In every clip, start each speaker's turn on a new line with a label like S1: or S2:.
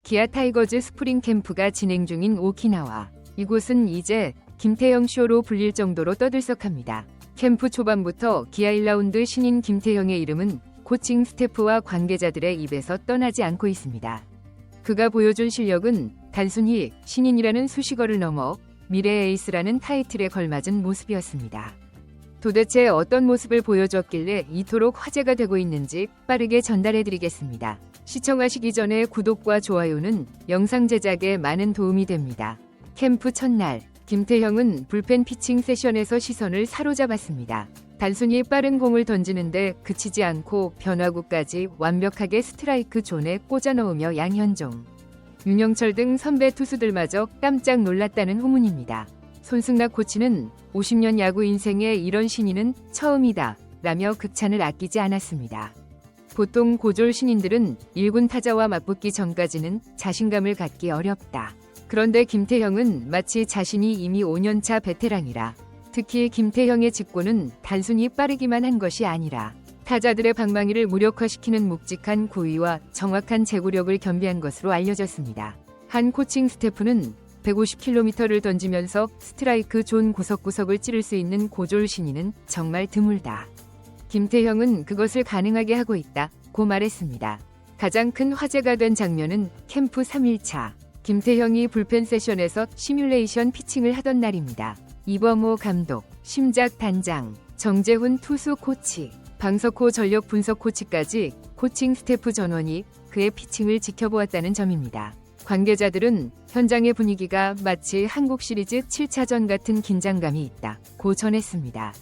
S1: 기아 타이거즈 스프링 캠프가 진행 중인 오키나와. 이곳은 이제 김태형 쇼로 불릴 정도로 떠들썩합니다. 캠프 초반부터 기아 1라운드 신인 김태형의 이름은 코칭 스태프와 관계자들의 입에서 떠나지 않고 있습니다. 그가 보여준 실력은 단순히 신인이라는 수식어를 넘어 미래의 에이스라는 타이틀에 걸맞은 모습이었습니다. 도대체 어떤 모습을 보여줬길래 이토록 화제가 되고 있는지 빠르게 전달해드리겠습니다. 시청하시기 전에 구독과 좋아요는 영상 제작에 많은 도움이 됩니다. 캠프 첫날, 김태형은 불펜 피칭 세션에서 시선을 사로잡았습니다. 단순히 빠른 공을 던지는데 그치지 않고 변화구까지 완벽하게 스트라이크 존에 꽂아 넣으며 양현종, 윤영철 등 선배 투수들마저 깜짝 놀랐다는 후문입니다. 손승락 코치는 50년 야구 인생에 이런 신인은 처음이다 라며 극찬을 아끼지 않았습니다. 보통 고졸 신인들은 1군 타자와 맞붙기 전까지는 자신감을 갖기 어렵다. 그런데 김태형은 마치 자신이 이미 5년차 베테랑이라. 특히 김태형의 직구는 단순히 빠르기만 한 것이 아니라 타자들의 방망이를 무력화시키는 묵직한 구위와 정확한 제구력을 겸비한 것으로 알려졌습니다. 한 코칭 스태프는 150km를 던지면서 스트라이크 존 구석구석을 찌를 수 있는 고졸 신인은 정말 드물다. 김태형은 그것을 가능하게 하고 있다고 말했습니다. 가장 큰 화제가 된 장면은 캠프 3일차. 김태형이 불펜 세션에서 시뮬레이션 피칭을 하던 날입니다. 이범호 감독, 심작 단장, 정재훈 투수 코치, 방석호 전력 분석 코치까지 코칭 스태프 전원이 그의 피칭을 지켜보았다는 점입니다. 관계자들은 현장의 분위기가 마치 한국 시리즈 7차전 같은 긴장감이 있다고 전했습니다.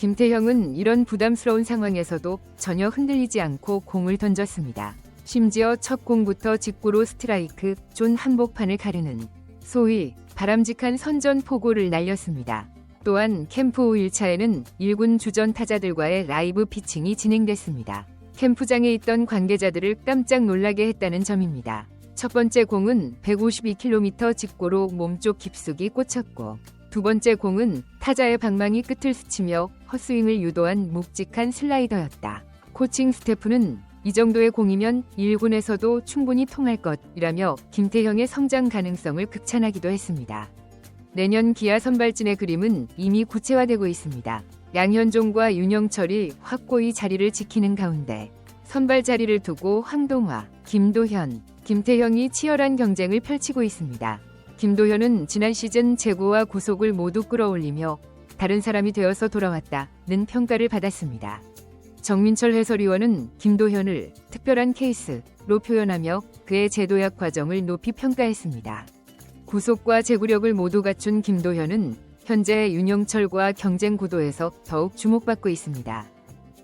S1: 김태형은 이런 부담스러운 상황에서도 전혀 흔들리지 않고 공을 던졌습니다. 심지어 첫 공부터 직구로 스트라이크 존 한복판을 가르는 소위 바람직한 선전포고를 날렸습니다. 또한 캠프 5일차에는 1군 주전 타자들과의 라이브 피칭이 진행됐습니다. 캠프장에 있던 관계자들을 깜짝 놀라게 했다는 점입니다. 첫 번째 공은 152km 직구로 몸쪽 깊숙이 꽂혔고 두 번째 공은 타자의 방망이 끝을 스치며 헛스윙을 유도한 묵직한 슬라이더였다. 코칭 스태프는 이 정도의 공이면 1군에서도 충분히 통할 것이라며 김태형의 성장 가능성을 극찬하기도 했습니다. 내년 기아 선발진의 그림은 이미 구체화되고 있습니다. 양현종과 윤영철이 확고히 자리를 지키는 가운데 선발 자리를 두고 황동화, 김도현, 김태형이 치열한 경쟁을 펼치고 있습니다. 김도현은 지난 시즌 제구와 구속을 모두 끌어올리며 다른 사람이 되어서 돌아왔다는 평가를 받았습니다. 정민철 해설위원은 김도현을 특별한 케이스로 표현하며 그의 제도약 과정을 높이 평가했습니다. 구속과 제구력을 모두 갖춘 김도현은 현재 윤영철과 경쟁 구도에서 더욱 주목받고 있습니다.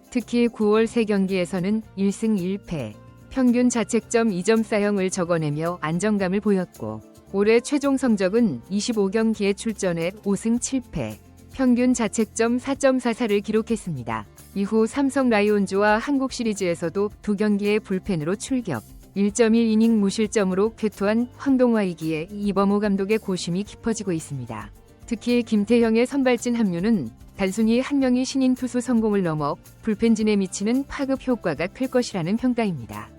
S1: 특히 9월 3경기에서는 1승 1패, 평균 자책점 2점 사형을 적어내며 안정감을 보였고 올해 최종 성적은 25경기에 출전해 5승 7패, 평균 자책점 4.44를 기록했습니다. 이후 삼성 라이온즈와 한국 시리즈에서도 2경기의 불펜으로 출격, 1.1이닝 무실점으로 쾌토한 황동화이기에 이범호 감독의 고심이 깊어지고 있습니다. 특히 김태형의 선발진 합류는 단순히 한 명의 신인 투수 성공을 넘어 불펜진에 미치는 파급 효과가 클 것이라는 평가입니다.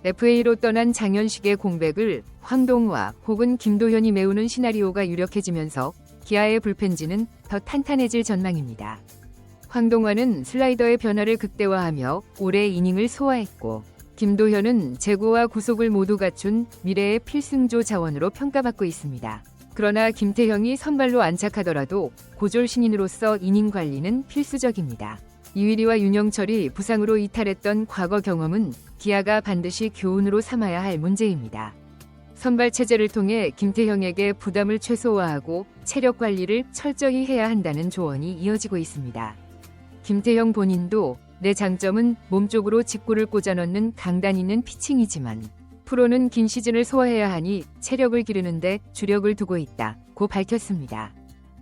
S1: FA로 떠난 장현식의 공백을 황동화 혹은 김도현이 메우는 시나리오가 유력해지면서 기아의 불펜진은 더 탄탄해질 전망입니다. 황동화는 슬라이더의 변화를 극대화하며 올해 이닝을 소화했고 김도현은 제구와 구속을 모두 갖춘 미래의 필승조 자원으로 평가받고 있습니다. 그러나 김태형이 선발로 안착하더라도 고졸 신인으로서 이닝 관리는 필수적입니다. 이휘리와 윤영철이 부상으로 이탈했던 과거 경험은 기아가 반드시 교훈으로 삼아야 할 문제입니다. 선발 체제를 통해 김태형에게 부담을 최소화하고 체력 관리를 철저히 해야 한다는 조언이 이어지고 있습니다. 김태형 본인도 내 장점은 몸쪽으로 직구를 꽂아 넣는 강단 있는 피칭이지만 프로는 긴 시즌을 소화해야 하니 체력을 기르는데 주력을 두고 있다고 밝혔습니다.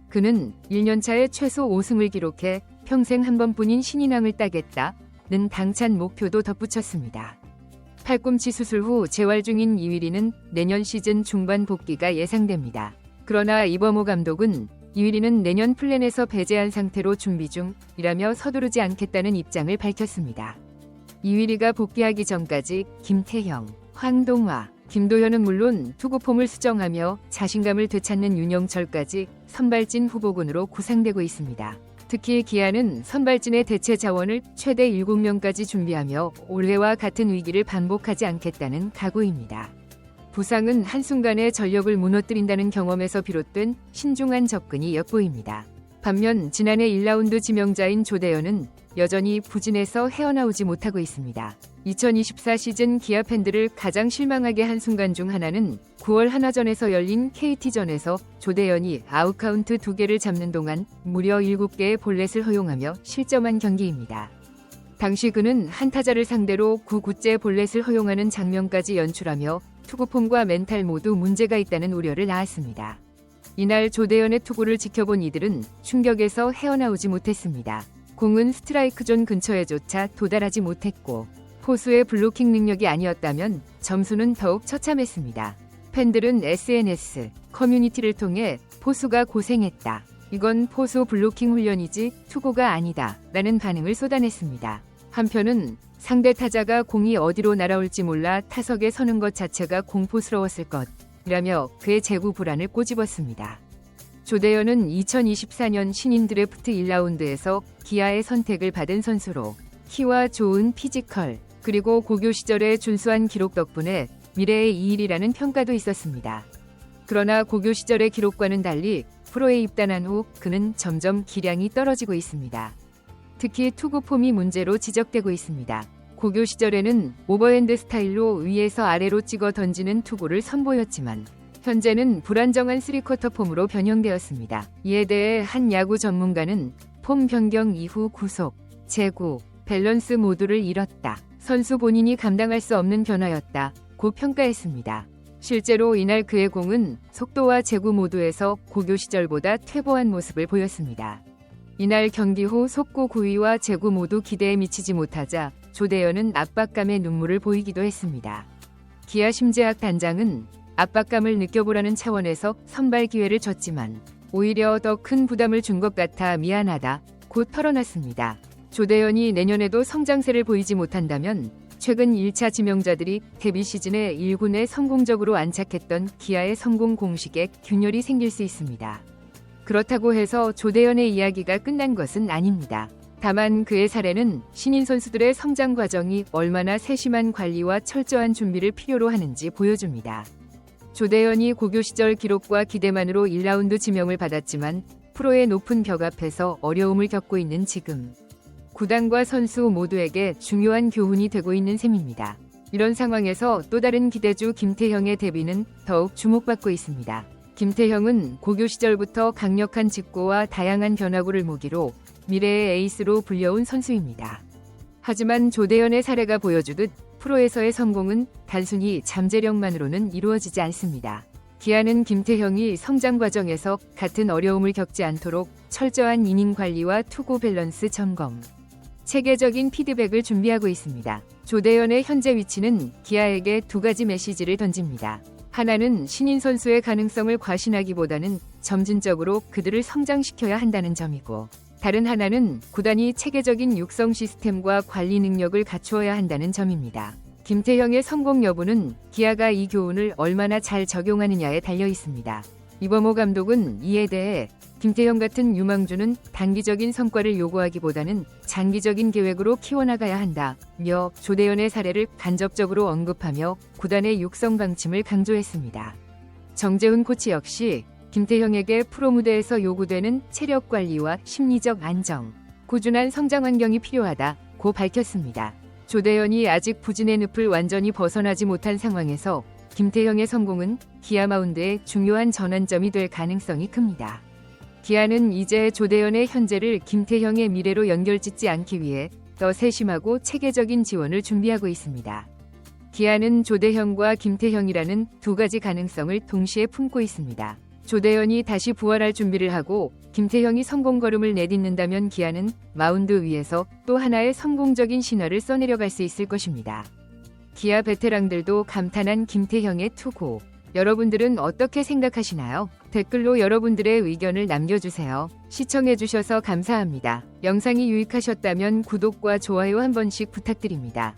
S1: 그는 1년차에 최소 5승을 기록해 평생 한 번뿐인 신인왕을 따겠다는 당찬 목표도 덧붙였습니다. 팔꿈치 수술 후 재활 중인 이휘리는 내년 시즌 중반 복귀가 예상됩니다. 그러나 이범호 감독은 이휘리는 내년 플랜에서 배제한 상태로 준비 중이라며 서두르지 않겠다는 입장을 밝혔습니다. 이휘리가 복귀하기 전까지 김태형, 황동화, 김도현은 물론 투구폼을 수정하며 자신감을 되찾는 윤영철까지 선발진 후보군으로 구상되고 있습니다. 특히 기아는 선발진의 대체 자원을 최대 7명까지 준비하며 올해와 같은 위기를 반복하지 않겠다는 각오입니다. 부상은 한순간에 전력을 무너뜨린다는 경험에서 비롯된 신중한 접근이 엿보입니다. 반면 지난해 1라운드 지명자인 조대현은 여전히 부진해서 헤어나오지 못하고 있습니다. 2024 시즌 기아 팬들을 가장 실망하게 한 순간 중 하나는 9월 한화전에서 열린 KT전에서 조대현이 아웃카운트 2개를 잡는 동안 무려 7개의 볼넷을 허용하며 실점한 경기입니다. 당시 그는 한타자를 상대로 9구째 볼넷을 허용하는 장면까지 연출하며 투구폼과 멘탈 모두 문제가 있다는 우려를 낳았습니다. 이날 조대현의 투구를 지켜본 이들은 충격에서 헤어나오지 못했습니다. 공은 스트라이크 존 근처에조차 도달하지 못했고 포수의 블로킹 능력이 아니었다면 점수는 더욱 처참했습니다. 팬들은 SNS, 커뮤니티를 통해 포수가 고생했다. 이건 포수 블로킹 훈련이지 투구가 아니다. 라는 반응을 쏟아냈습니다. 한편은 상대 타자가 공이 어디로 날아올지 몰라 타석에 서는 것 자체가 공포스러웠을 것이라며 그의 제구 불안을 꼬집었습니다. 조대현은 2024년 신인 드래프트 1라운드에서 기아의 선택을 받은 선수로 키와 좋은 피지컬, 그리고 고교 시절의 준수한 기록 덕분에 미래의 2일이라는 평가도 있었습니다. 그러나 고교 시절의 기록과는 달리 프로에 입단한 후 그는 점점 기량이 떨어지고 있습니다. 특히 투구 폼이 문제로 지적되고 있습니다. 고교 시절에는 오버핸드 스타일로 위에서 아래로 찍어 던지는 투구를 선보였지만 현재는 불안정한 3쿼터 폼으로 변형되었습니다. 이에 대해 한 야구 전문가는 폼 변경 이후 구속, 제구, 밸런스 모두를 잃었다. 선수 본인이 감당할 수 없는 변화였다. 고 평가했습니다. 실제로 이날 그의 공은 속도와 제구 모두에서 고교 시절보다 퇴보한 모습을 보였습니다. 이날 경기 후 속구 구위와 제구 모두 기대에 미치지 못하자 조대현은 압박감에 눈물을 보이기도 했습니다. 기아 심재학 단장은 압박감을 느껴보라는 차원에서 선발 기회를 줬지만 오히려 더 큰 부담을 준 것 같아 미안하다. 곧 털어놨습니다. 조대현이 내년에도 성장세를 보이지 못한다면 최근 1차 지명자들이 데뷔 시즌에 1군에 성공적으로 안착했던 기아의 성공 공식에 균열이 생길 수 있습니다. 그렇다고 해서 조대현의 이야기가 끝난 것은 아닙니다. 다만 그의 사례는 신인 선수들의 성장 과정이 얼마나 세심한 관리와 철저한 준비를 필요로 하는지 보여줍니다. 조대현이 고교 시절 기록과 기대만으로 1라운드 지명을 받았지만 프로의 높은 벽 앞에서 어려움을 겪고 있는 지금 구단과 선수 모두에게 중요한 교훈이 되고 있는 셈입니다. 이런 상황에서 또 다른 기대주 김태형의 데뷔는 더욱 주목받고 있습니다. 김태형은 고교 시절부터 강력한 직구와 다양한 변화구를 무기로 미래의 에이스로 불려온 선수입니다. 하지만 조대현의 사례가 보여주듯 프로에서의 성공은 단순히 잠재력만으로는 이루어지지 않습니다. 기아는 김태형이 성장 과정에서 같은 어려움을 겪지 않도록 철저한 이닝 관리와 투구 밸런스 점검, 체계적인 피드백을 준비하고 있습니다. 조대현의 현재 위치는 기아에게 두 가지 메시지를 던집니다. 하나는 신인 선수의 가능성을 과신하기보다는 점진적으로 그들을 성장시켜야 한다는 점이고, 다른 하나는 구단이 체계적인 육성 시스템과 관리 능력을 갖추어야 한다는 점입니다. 김태형의 성공 여부는 기아가 이 교훈을 얼마나 잘 적용하느냐에 달려 있습니다. 이범호 감독은 이에 대해 김태형 같은 유망주는 단기적인 성과를 요구하기보다는 장기적인 계획으로 키워나가야 한다며 조대현의 사례를 간접적으로 언급하며 구단의 육성 방침을 강조했습니다. 정재훈 코치 역시 김태형에게 프로 무대에서 요구되는 체력 관리와 심리적 안정, 꾸준한 성장 환경이 필요하다고 밝혔습니다. 조대현이 아직 부진의 늪을 완전히 벗어나지 못한 상황에서 김태형의 성공은 기아 마운드의 중요한 전환점이 될 가능성이 큽니다. 기아는 이제 조대현의 현재를 김태형의 미래로 연결짓지 않기 위해 더 세심하고 체계적인 지원을 준비하고 있습니다. 기아는 조대현과 김태형이라는 두 가지 가능성을 동시에 품고 있습니다. 조대현이 다시 부활할 준비를 하고 김태형이 성공 걸음을 내딛는다면 기아는 마운드 위에서 또 하나의 성공적인 신화를 써내려갈 수 있을 것입니다. 기아 베테랑들도 감탄한 김태형의 투구. 여러분들은 어떻게 생각하시나요? 댓글로 여러분들의 의견을 남겨주세요. 시청해주셔서 감사합니다. 영상이 유익하셨다면 구독과 좋아요 한 번씩 부탁드립니다.